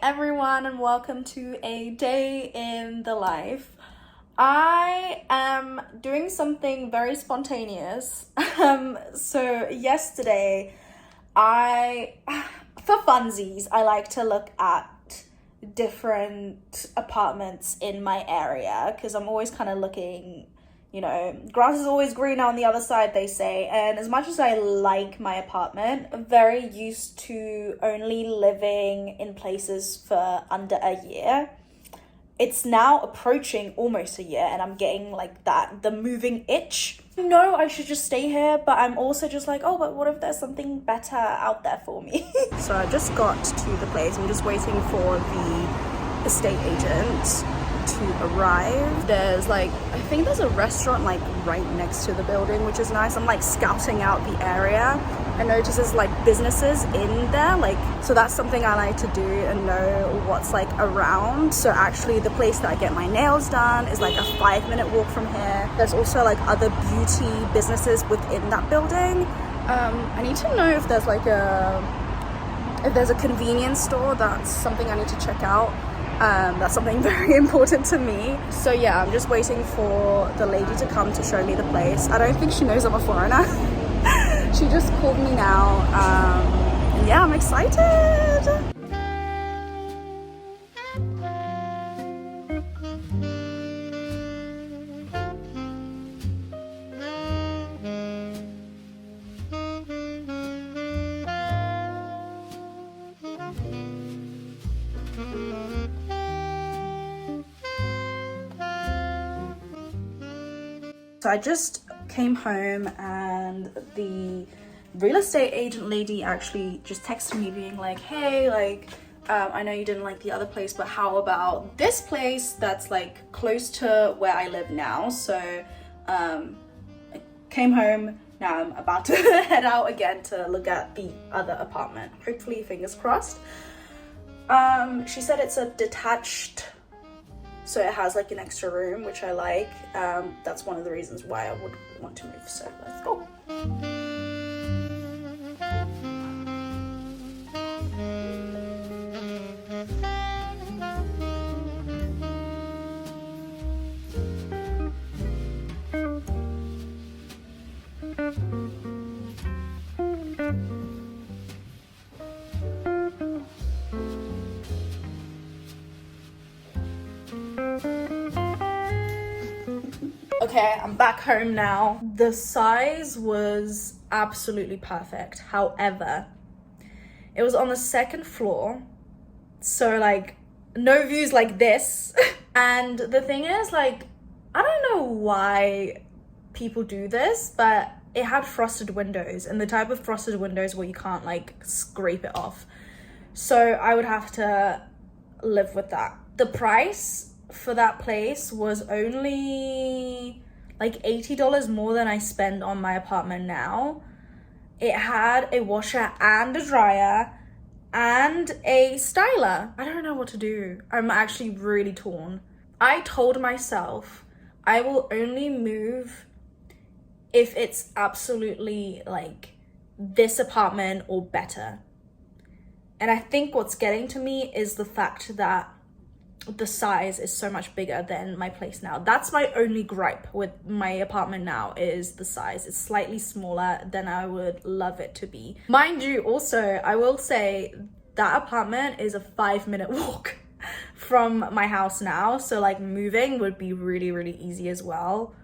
everyone, and welcome to a day in the life. I am doing something very spontaneous. So yesterday, for funsies, I like to look at different apartments in my area because I'm always kind of looking, grass is always greener on the other side, they say. And as much as I like my apartment, I'm very used to only living in places for under a year. It's now approaching almost a year and I'm getting like the moving itch. No, I should just stay here, but I'm also just like, oh, but what if there's something better out there for me? So I just got to the place. I'm just waiting for the estate agent to arrive. There's I think there's a restaurant right next to the building, which is nice. I'm scouting out the area. I notice there's businesses in there, so that's something I like to do and know what's around. So actually the place that I get my nails done is a 5-minute walk from here. There's also other beauty businesses within that building. I need to know if there's if there's a convenience store. That's something I need to check out. That's something very important to me. So yeah, I'm just waiting for the lady to come to show me the place. I don't think she knows I'm a foreigner. She just called me now. And yeah, I'm excited. So I just came home and the real estate agent lady actually just texted me being like, hey, I know you didn't like the other place, but how about this place that's close to where I live now? So I came home. Now I'm about to head out again to look at the other apartment. Hopefully, fingers crossed. She said it's a detached, so it has an extra room, which I like. That's one of the reasons why I would want to move. So let's go. Okay, I'm back home now. The size was absolutely perfect. However, it was on the second floor. So no views like this. And the thing is I don't know why people do this, but it had frosted windows, and the type of frosted windows where you can't scrape it off. So I would have to live with that. The price for that place was only $80 more than I spend on my apartment now. It had a washer and a dryer and a styler. I don't know what to do. I'm actually really torn. I told myself I will only move if it's absolutely this apartment or better. And I think what's getting to me is the fact that the size is so much bigger than my place now. That's my only gripe with my apartment now, is the size. It's slightly smaller than I would love it to be. Mind you, also, I will say that apartment is a 5-minute walk from my house now. So moving would be really, really easy as well.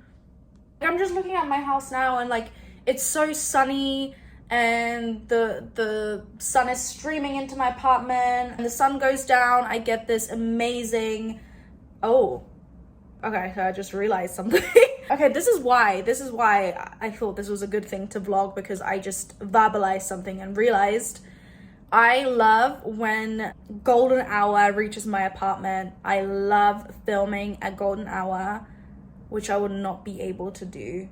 I'm just looking at my house now and it's so sunny, and the sun is streaming into my apartment, and the sun goes down. I get this amazing, okay, so I just realized something. Okay, this is why I thought this was a good thing to vlog, because I just verbalized something and realized I love when golden hour reaches my apartment. I love filming at golden hour, which I would not be able to do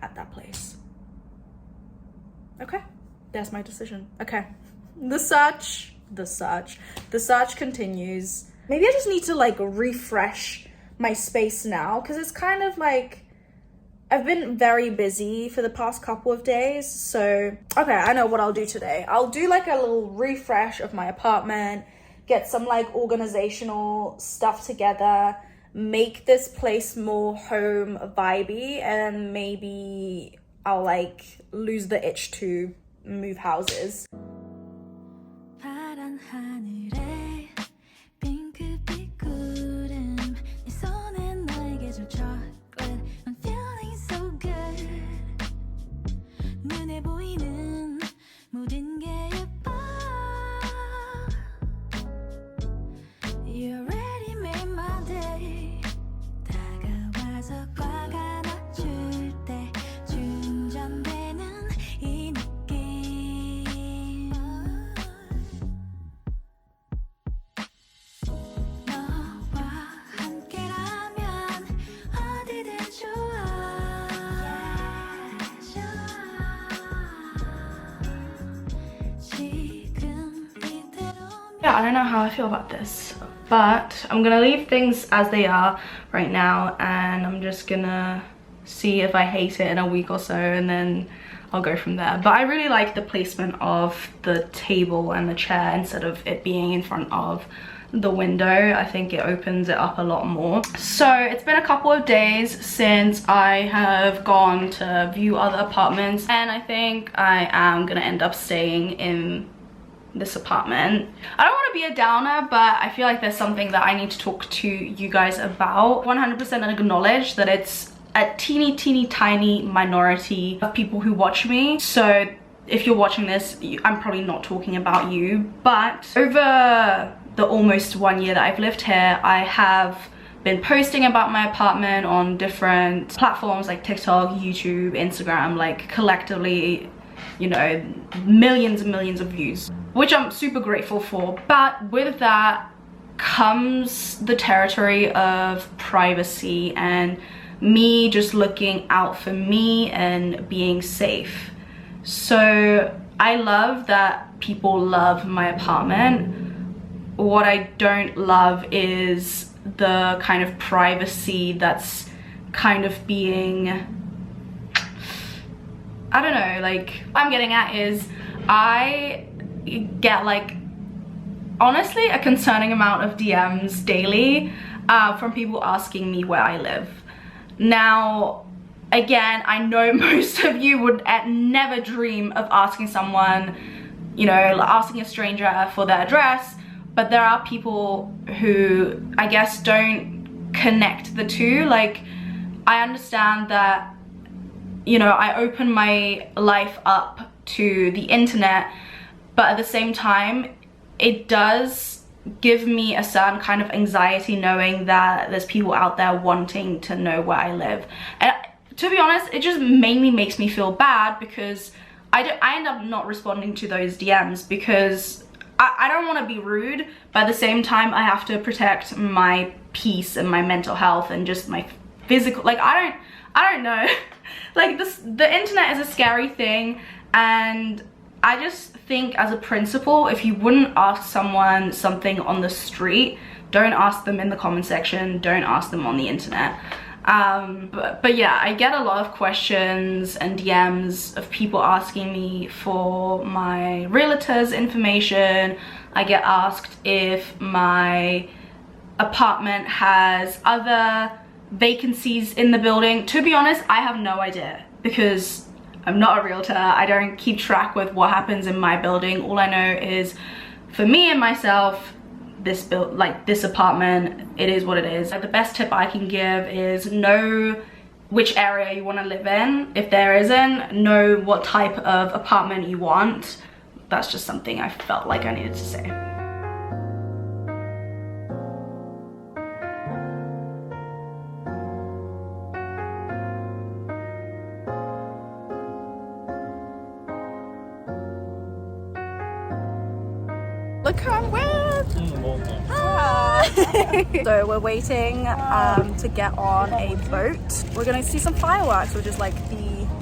at that place. Okay, that's my decision. Okay, the search continues. Maybe I just need to refresh my space now, because it's kind of I've been very busy for the past couple of days, so okay, I know what I'll do today. I'll do like a little refresh of my apartment, get some like organizational stuff together, make this place more home vibey, and maybe I'll like lose the itch to move houses. Yeah, I don't know how I feel about this, but I'm gonna leave things as they are right now, and I'm just gonna see if I hate it in a week or so, and then I'll go from there. But I really like the placement of the table and the chair instead of it being in front of the window. I think it opens it up a lot more. So it's been a couple of days since I have gone to view other apartments, and I think I am gonna end up staying in this apartment. I don't want to be a downer, but I feel like there's something that I need to talk to you guys about. 100% acknowledge that it's a teeny tiny minority of people who watch me, so if you're watching this, I'm probably not talking about you. But over the almost 1 year that I've lived here, I have been posting about my apartment on different platforms like TikTok, YouTube, Instagram, like collectively, you know, millions and millions of views, which I'm super grateful for. But with that comes the territory of privacy and me just looking out for me and being safe. So I love that people love my apartment. What I don't love is the kind of privacy that's kind of being, I don't know, like, what I'm getting at is I get like, honestly, a concerning amount of DMs daily from people asking me where I live. Now, again, I know most of you would never dream of asking someone, you know, like asking a stranger for their address, but there are people who, I guess, don't connect the two. Like, I understand that, you know, I open my life up to the internet, but at the same time, it does give me a certain kind of anxiety knowing that there's people out there wanting to know where I live. And to be honest, it just mainly makes me feel bad because I end up not responding to those DMs because I don't want to be rude, but at the same time, I have to protect my peace and my mental health and just my physical, like, I don't know. Like, the internet is a scary thing, and I just think as a principle, if you wouldn't ask someone something on the street, don't ask them in the comment section, don't ask them on the internet. But yeah, I get a lot of questions and DMs of people asking me for my realtor's information. I get asked if my apartment has other vacancies in the building. To be honest, I have no idea because I'm not a realtor. I don't keep track with what happens in my building. All I know is for me and myself, this apartment, it is what it is. Like, the best tip I can give is know which area you want to live in. If there isn't, know what type of apartment you want. That's just something I felt like I needed to say. Look who I'm with! Hi! So we're waiting to get on a boat. We're gonna see some fireworks, which is like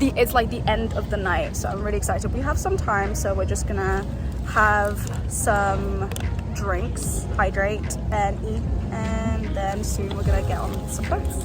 it's like the end of the night, so I'm really excited. We have some time, so we're just gonna have some drinks, hydrate and eat, and then soon we're gonna get on some boats.